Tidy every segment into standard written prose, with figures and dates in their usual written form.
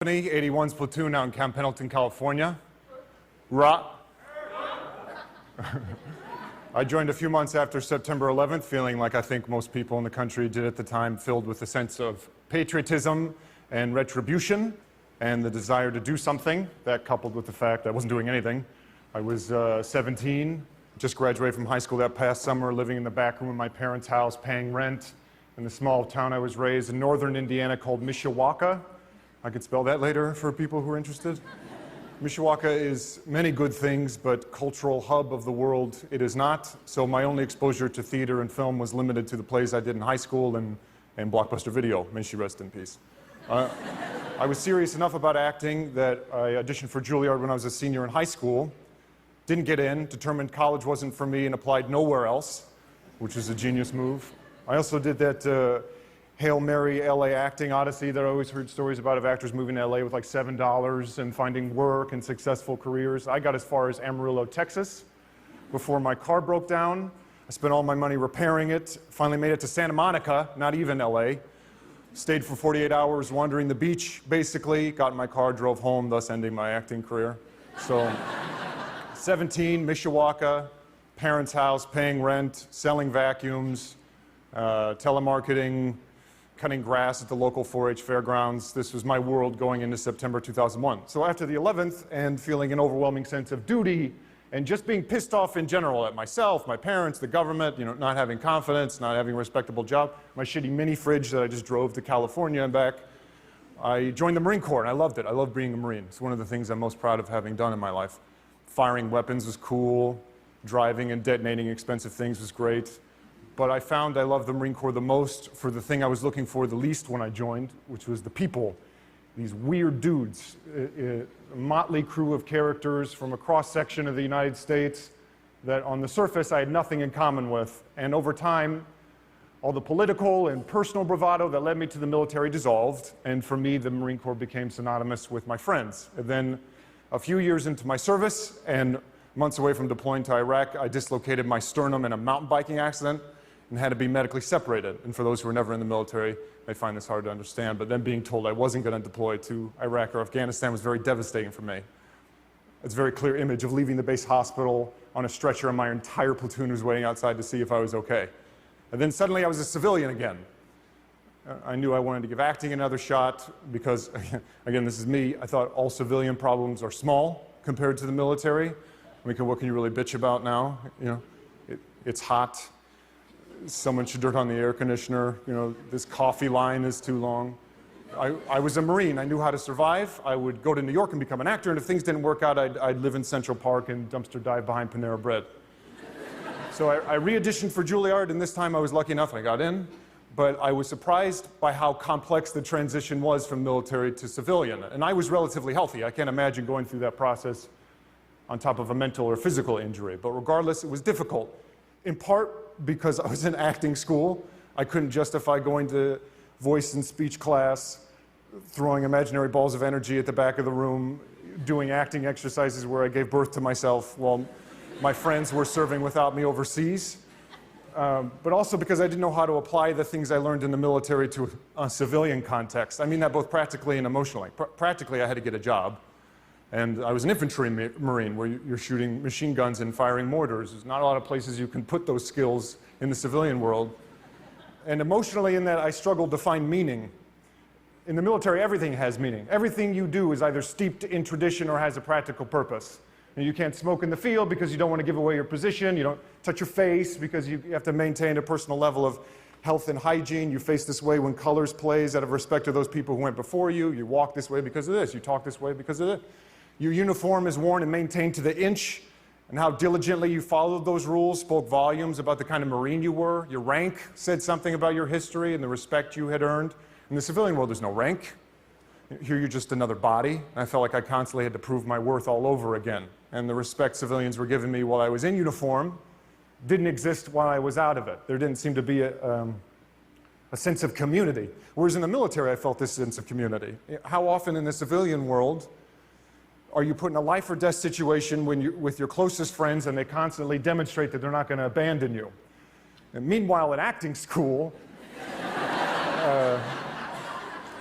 81's platoon out in Camp Pendleton, California. I joined a few months after September 11th, feeling like I think most people in the country did at the time, filled with a sense of patriotism and retribution and the desire to do something. That coupled with the fact I wasn't doing anything. I was 17, just graduated from high school that past summer, living in the back room of my parents' house, paying rent in the small town I was raised in northern Indiana called Mishawaka. I could spell that later for people who are interested. Mishawaka is many good things, but cultural hub of the world it is not. So my only exposure to theater and film was limited to the plays I did in high school and Blockbuster Video. May she rest in peace. I was serious enough about acting that I auditioned for Juilliard when I was a senior in high school. Didn't get in, determined college wasn't for me, and applied nowhere else, which is a genius move. I also did that Hail Mary LA acting odyssey that I always heard stories about of actors moving to LA with like $7 and finding work and successful careers. I got as far as Amarillo, Texas before my car broke down. I spent all my money repairing it, finally made it to Santa Monica, not even LA. Stayed for 48 hours wandering the beach, basically, got in my car, drove home, thus ending my acting career. So 17, Mishawaka, parents' house, paying rent, selling vacuums, telemarketing, cutting grass at the local 4-H fairgrounds. This was my world going into September 2001. So after the 11th and feeling an overwhelming sense of duty and just being pissed off in general at myself, my parents, the government, not having confidence, not having a respectable job, my shitty mini fridge that I just drove to California and back, I joined the Marine Corps and I loved it. I love being a Marine. It's one of the things I'm most proud of having done in my life. Firing weapons was cool. Driving and detonating expensive things was great. But I found I loved the Marine Corps the most for the thing I was looking for the least when I joined, which was the people. These weird dudes, a motley crew of characters from a cross-section of the United States that on the surface I had nothing in common with. And over time, all the political and personal bravado that led me to the military dissolved. And for me, the Marine Corps became synonymous with my friends. And then a few years into my service and months away from deploying to Iraq, I dislocated my sternum in a mountain biking accident and had to be medically separated. And for those who are never in the military, they find this hard to understand. But then being told I wasn't going to deploy to Iraq or Afghanistan was very devastating for me. It's a very clear image of leaving the base hospital on a stretcher and my entire platoon was waiting outside to see if I was okay. And then suddenly I was a civilian again. I knew I wanted to give acting another shot because, again, this is me. I thought all civilian problems are small compared to the military. What can you really bitch about now? It's hot. Someone should turn on the air conditioner. This coffee line is too long. I was a Marine. I knew how to survive. I would go to New York and become an actor, and if things didn't work out, I'd live in Central Park and dumpster dive behind Panera Bread. So I re-auditioned for Juilliard, and this time I was lucky enough I got in, but I was surprised by how complex the transition was from military to civilian. And I was relatively healthy. I can't imagine going through that process on top of a mental or physical injury. But regardless, it was difficult, in part because I was in acting school. I couldn't justify going to voice and speech class, throwing imaginary balls of energy at the back of the room, doing acting exercises where I gave birth to myself while my friends were serving without me overseas. But also because I didn't know how to apply the things I learned in the military to a civilian context. I mean that both practically and emotionally. Practically, I had to get a job. And I was an infantry Marine where you're shooting machine guns and firing mortars. There's not a lot of places you can put those skills in the civilian world. And emotionally in that, I struggled to find meaning. In the military, everything has meaning. Everything you do is either steeped in tradition or has a practical purpose. And you can't smoke in the field because you don't want to give away your position. You don't touch your face because you have to maintain a personal level of health and hygiene. You face this way when colors plays out of respect to those people who went before you. You walk this way because of this. You talk this way because of this. Your uniform is worn and maintained to the inch, and how diligently you followed those rules spoke volumes about the kind of Marine you were. Your rank said something about your history and the respect you had earned. In the civilian world, there's no rank. Here you're just another body. And I felt like I constantly had to prove my worth all over again. And the respect civilians were giving me while I was in uniform didn't exist while I was out of it. There didn't seem to be a sense of community. Whereas in the military, I felt this sense of community. How often in the civilian world are you put in a life or death situation with your closest friends and they constantly demonstrate that they're not going to abandon you? And meanwhile, at acting school,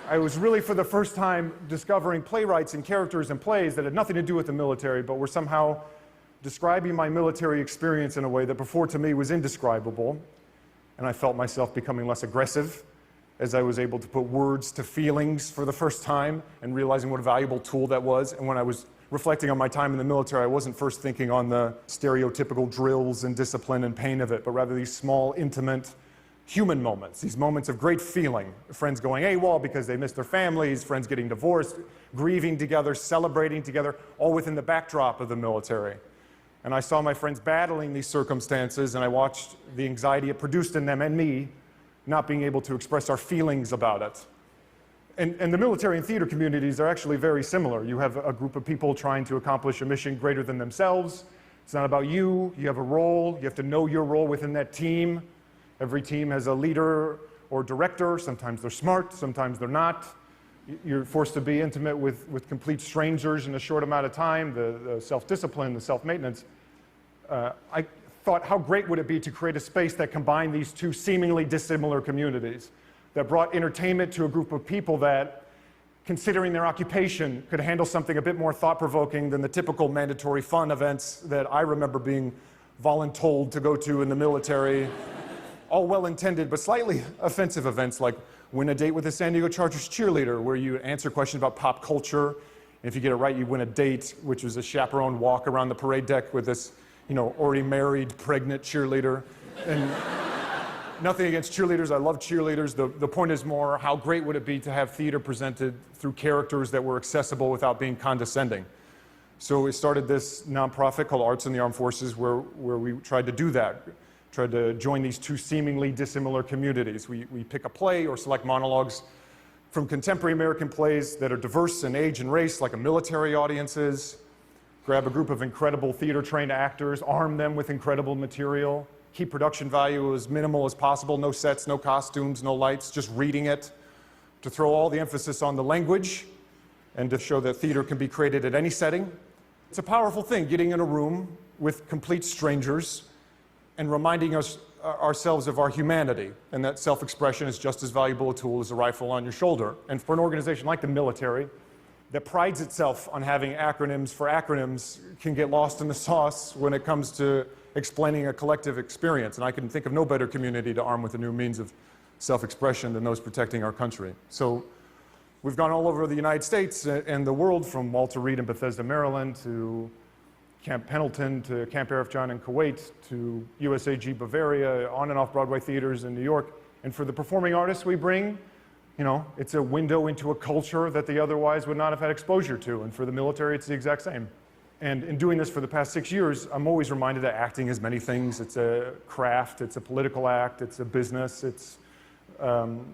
I was really, for the first time, discovering playwrights and characters and plays that had nothing to do with the military, but were somehow describing my military experience in a way that before to me was indescribable. And I felt myself becoming less aggressive as I was able to put words to feelings for the first time and realizing what a valuable tool that was. And when I was reflecting on my time in the military, I wasn't first thinking on the stereotypical drills and discipline and pain of it, but rather these small, intimate, human moments, these moments of great feeling. Friends going AWOL because they missed their families, friends getting divorced, grieving together, celebrating together, all within the backdrop of the military. And I saw my friends battling these circumstances, and I watched the anxiety it produced in them and me, not being able to express our feelings about it. And the military and theater communities are actually very similar. You have a group of people trying to accomplish a mission greater than themselves. It's not about you. You have a role. You have to know your role within that team. Every team has a leader or director. Sometimes they're smart, sometimes they're not. You're forced to be intimate with complete strangers in a short amount of time, the self-discipline, the self-maintenance. I thought, how great would it be to create a space that combined these two seemingly dissimilar communities, that brought entertainment to a group of people that, considering their occupation, could handle something a bit more thought-provoking than the typical mandatory fun events that I remember being voluntold to go to in the military. All well-intended, but slightly offensive events like win a date with a San Diego Chargers cheerleader, where you answer questions about pop culture. And if you get it right, you win a date, which was a chaperone walk around the parade deck with this, already married, pregnant cheerleader. And nothing against cheerleaders. I love cheerleaders. The point is more, how great would it be to have theater presented through characters that were accessible without being condescending? So we started this nonprofit called Arts in the Armed Forces, where we tried to do that. Tried to join these two seemingly dissimilar communities. We pick a play or select monologues from contemporary American plays that are diverse in age and race, like a military audiences, grab a group of incredible theater-trained actors, arm them with incredible material, keep production value as minimal as possible, no sets, no costumes, no lights, just reading it, to throw all the emphasis on the language, and to show that theater can be created at any setting. It's a powerful thing, getting in a room with complete strangers and reminding ourselves of our humanity, and that self-expression is just as valuable a tool as a rifle on your shoulder. And for an organization like the military, that prides itself on having acronyms for acronyms, can get lost in the sauce when it comes to explaining a collective experience. And I can think of no better community to arm with a new means of self-expression than those protecting our country. So we've gone all over the United States and the world, from Walter Reed in Bethesda, Maryland, to Camp Pendleton, to Camp Arif John in Kuwait, to USAG Bavaria, on and off Broadway theaters in New York. And for the performing artists we bring, it's a window into a culture that they otherwise would not have had exposure to. And for the military, it's the exact same. And in doing this for the past 6 years, I'm always reminded that acting is many things. It's a craft, it's a political act, it's a business, it's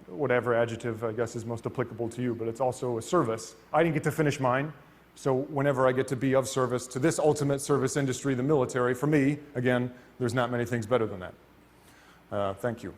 whatever adjective I guess is most applicable to you, but it's also a service. I didn't get to finish mine. So whenever I get to be of service to this ultimate service industry, the military, for me, again, there's not many things better than that. Thank you.